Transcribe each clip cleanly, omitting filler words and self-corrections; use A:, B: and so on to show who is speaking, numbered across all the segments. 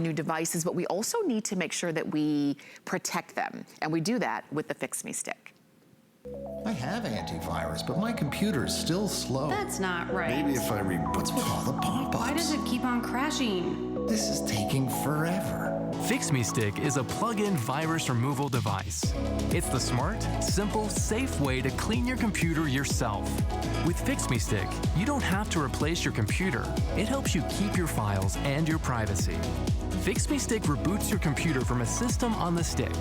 A: new devices, but we also need to make sure that we protect them. And we do that with the FixMeStick.
B: I have antivirus, but my computer is still slow.
C: That's not right.
B: Maybe if I what's with all the pop-ups?
C: Why does it keep on crashing?
B: This is taking forever.
D: FixMeStick is a plug-in virus removal device. It's the smart, simple, safe way to clean your computer yourself. With FixMeStick, you don't have to replace your computer. It helps you keep your files and your privacy. FixMeStick reboots your computer from a system on the stick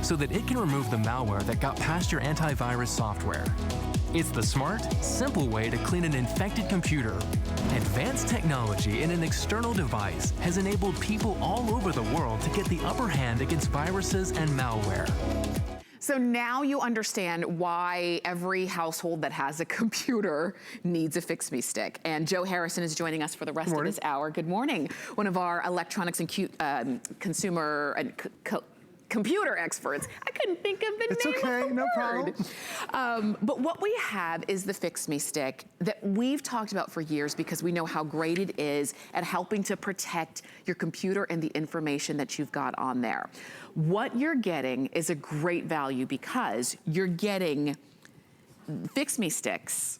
D: so that it can remove the malware that got past your antivirus software. It's the smart, simple way to clean an infected computer. Advanced technology in an external device has enabled people all over the world to get the upper hand against viruses and malware.
A: So now you understand why every household that has a computer needs a FixMeStick. And Joe Harrison is joining us for the rest of this hour. Good morning. One of our electronics and consumer and computer experts. I couldn't think of the name of the word. It's okay, no problem. But what we have is the FixMeStick that we've talked about for years because we know how great it is at helping to protect your computer and the information that you've got on there. What you're getting is a great value because you're getting FixMeSticks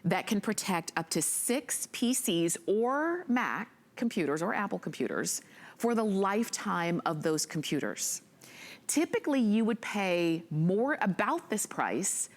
A: that can protect up to 6 PCs or Mac computers or Apple computers for the lifetime of those computers. Typically, you would pay more about this price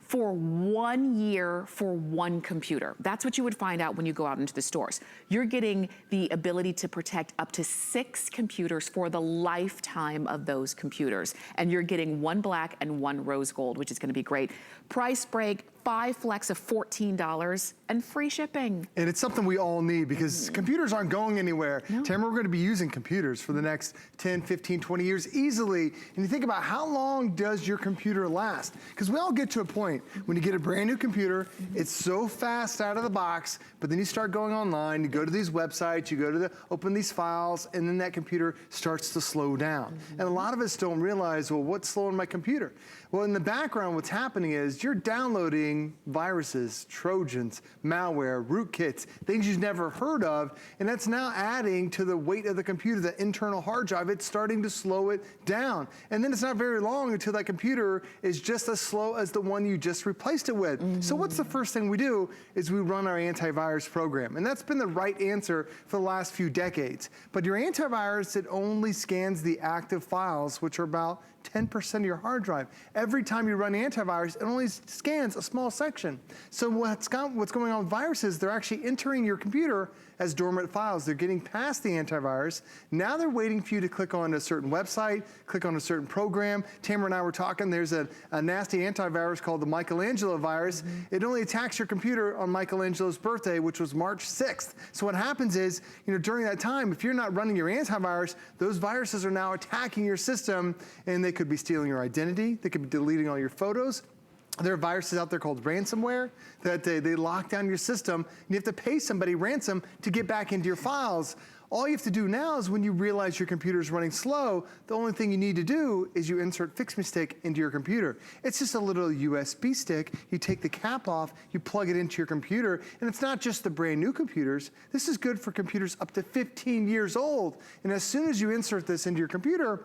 A: for 1 year for one computer. That's what you would find out when you go out into the stores. You're getting the ability to protect up to 6 computers for the lifetime of those computers. And you're getting 1 black and 1 rose gold, which is gonna be great. Price break, 5 flex of $14 and free shipping.
E: And it's something we all need because computers aren't going anywhere.
A: No.
E: Tamara, we're gonna be using computers for the next 10, 15, 20 years easily. And you think about how long does your computer last? Because we all get to a point when you get a brand new computer, it's so fast out of the box, but then you start going online, you go to these websites, you go to open these files, and then that computer starts to slow down. And a lot of us don't realize, well, what's slowing my computer? Well, in the background, what's happening is you're downloading viruses, trojans, malware, rootkits, things you've never heard of, and that's now adding to the weight of the computer, the internal hard drive. It's starting to slow it down. And then it's not very long until that computer is just as slow as the one you just replaced it with. So what's the first thing we do is we run our antivirus program. And that's been the right answer for the last few decades. But your antivirus, it only scans the active files, which are about 10% of your hard drive. Every time you run antivirus, it only scans a small section. So what's going on with viruses, they're actually entering your computer as dormant files. They're getting past the antivirus. Now they're waiting for you to click on a certain website, click on a certain program. Tamara and I were talking, there's a nasty antivirus called the Michelangelo virus. It only attacks your computer on Michelangelo's birthday, which was March 6th. So what happens is, during that time, if you're not running your antivirus, those viruses are now attacking your system, and they could be stealing your identity, they could be deleting all your photos. There are viruses out there called ransomware that they lock down your system, and you have to pay somebody ransom to get back into your files. All you have to do now is when you realize your computer is running slow, the only thing you need to do is you insert FixMeStick into your computer. It's just a little USB stick. You take the cap off, you plug it into your computer, and it's not just the brand new computers. This is good for computers up to 15 years old. And as soon as you insert this into your computer,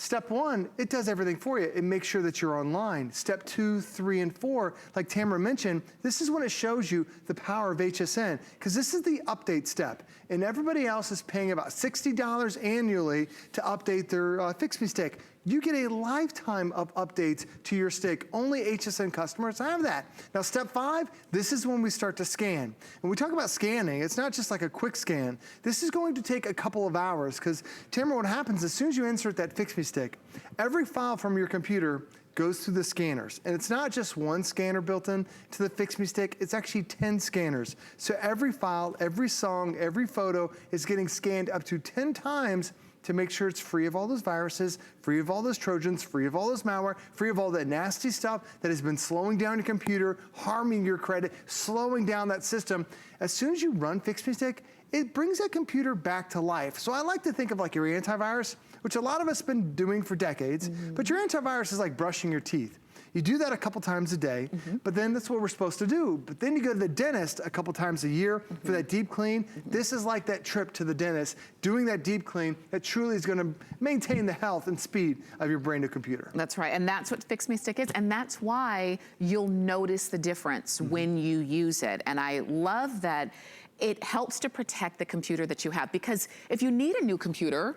E: Step 1, it does everything for you. It makes sure that you're online. Step 2, 3, and 4, like Tamara mentioned, this is when it shows you the power of HSN, because this is the update step. And everybody else is paying about $60 annually to update their FixMeStick. You get a lifetime of updates to your stick. Only HSN customers have that. Now, step 5, this is when we start to scan. When we talk about scanning, it's not just like a quick scan. This is going to take a couple of hours, because Tamara, what happens as soon as you insert that FixMeStick, every file from your computer goes through the scanners. And it's not just one scanner built in to the FixMeStick, it's actually 10 scanners. So every file, every song, every photo is getting scanned up to 10 times to make sure it's free of all those viruses, free of all those trojans, free of all those malware, free of all that nasty stuff that has been slowing down your computer, harming your credit, slowing down that system. As soon as you run FixMeStick, it brings that computer back to life. So I like to think of like your antivirus, which a lot of us have been doing for decades, but your antivirus is like brushing your teeth. You do that a couple times a day, but then that's what we're supposed to do. But then you go to the dentist a couple times a year for that deep clean. This is like that trip to the dentist, doing that deep clean that truly is gonna maintain the health and speed of your brand new computer.
A: That's right, and that's what FixMeStick is, and that's why you'll notice the difference when you use it. And I love that it helps to protect the computer that you have, because if you need a new computer,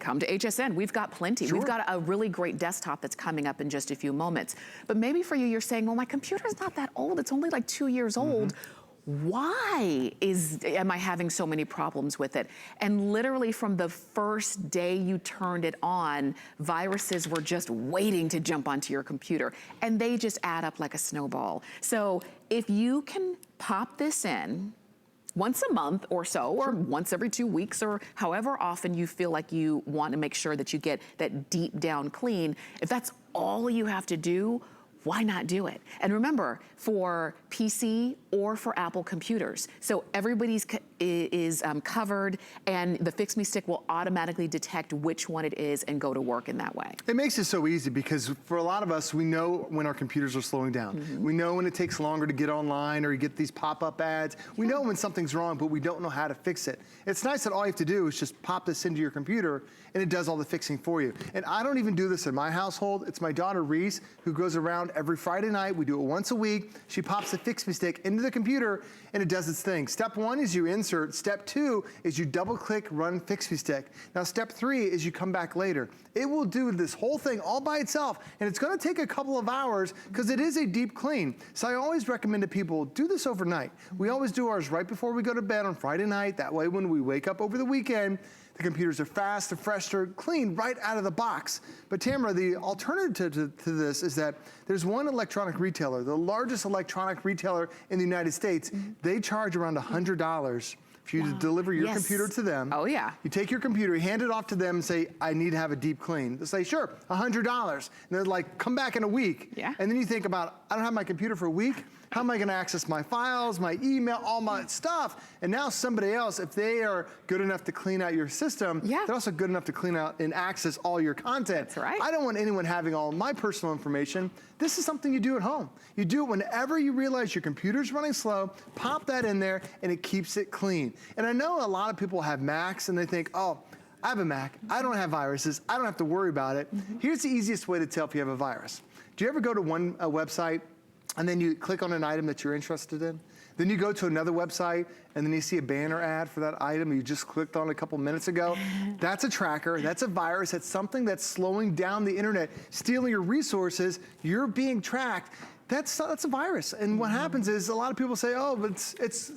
A: come to HSN, we've got plenty.
E: Sure.
A: We've got a really great desktop that's coming up in just a few moments. But maybe for you, you're saying, well, my computer's not that old, it's only like 2 years old. Why am I having so many problems with it? And literally from the first day you turned it on, viruses were just waiting to jump onto your computer, and they just add up like a snowball. So if you can pop this in once a month or so, or once every 2 weeks, or however often you feel like you want to make sure that you get that deep down clean, if that's all you have to do, why not do it? And remember, for PC or for Apple computers, so everybody's is covered, and the FixMeStick will automatically detect which one it is and go to work in that way.
E: It makes it so easy because for a lot of us, we know when our computers are slowing down. We know when it takes longer to get online or you get these pop-up ads. We know when something's wrong, but we don't know how to fix it. It's nice that all you have to do is just pop this into your computer and it does all the fixing for you. And I don't even do this in my household. It's my daughter Reese who goes around every Friday night. We do it once a week. She pops the FixMeStick into the computer and it does its thing. Step 1 is you insert. Step 2 is you double click run FixMeStick. Now step 3 is you come back later. It will do this whole thing all by itself, and it's gonna take a couple of hours because it is a deep clean. So I always recommend to people, do this overnight. We always do ours right before we go to bed on Friday night. That way when we wake up over the weekend, the computers are fast, they're fresh, they're clean right out of the box. But Tamara, the alternative to this is that there's one electronic retailer, the largest electronic retailer in the United States. They charge around $100 for you to deliver your computer to them.
A: Oh yeah.
E: You take your computer, you hand it off to them and say, I need to have a deep clean. They'll say, sure, $100. And they're like, come back in a week.
A: Yeah.
E: And then you think about, I don't have my computer for a week. How am I gonna access my files, my email, all my stuff? And now somebody else, if they are good enough to clean out your system, they're also good enough to clean out and access all your content.
A: That's right.
E: I don't want anyone having all my personal information. This is something you do at home. You do it whenever you realize your computer's running slow, pop that in there, and it keeps it clean. And I know a lot of people have Macs and they think, oh, I have a Mac, I don't have viruses, I don't have to worry about it. Here's the easiest way to tell if you have a virus. Do you ever go to one website and then you click on an item that you're interested in? Then you go to another website and then you see a banner ad for that item you just clicked on a couple minutes ago. That's a tracker, that's a virus, it's something that's slowing down the internet, stealing your resources, you're being tracked. That's a virus. And what happens is a lot of people say, oh, but it's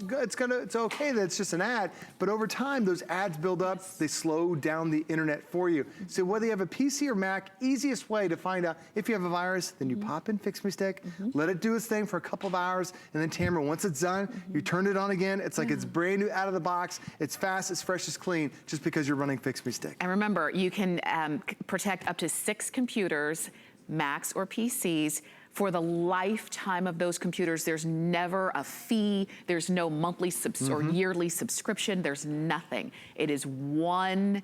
E: okay that it's just an ad. But over time, those ads build up, they slow down the internet for you. So whether you have a PC or Mac, easiest way to find out if you have a virus, then you pop in FixMeStick, let it do its thing for a couple of hours, and then Tamara, once it's done, you turn it on again. It's like it's brand new out of the box. It's fast, it's fresh, it's clean, just because you're running FixMeStick.
A: And remember, you can protect up to 6 computers, Macs or PCs, for the lifetime of those computers. There's never a fee, there's no monthly or yearly subscription, there's nothing. It is one-time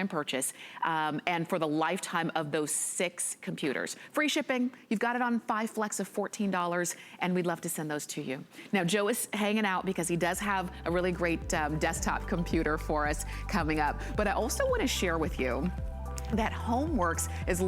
A: purchase, and for the lifetime of those 6 computers. Free shipping, you've got it on 5 flex of $14, and we'd love to send those to you. Now, Joe is hanging out because he does have a really great desktop computer for us coming up, but I also want to share with you that HomeWorks is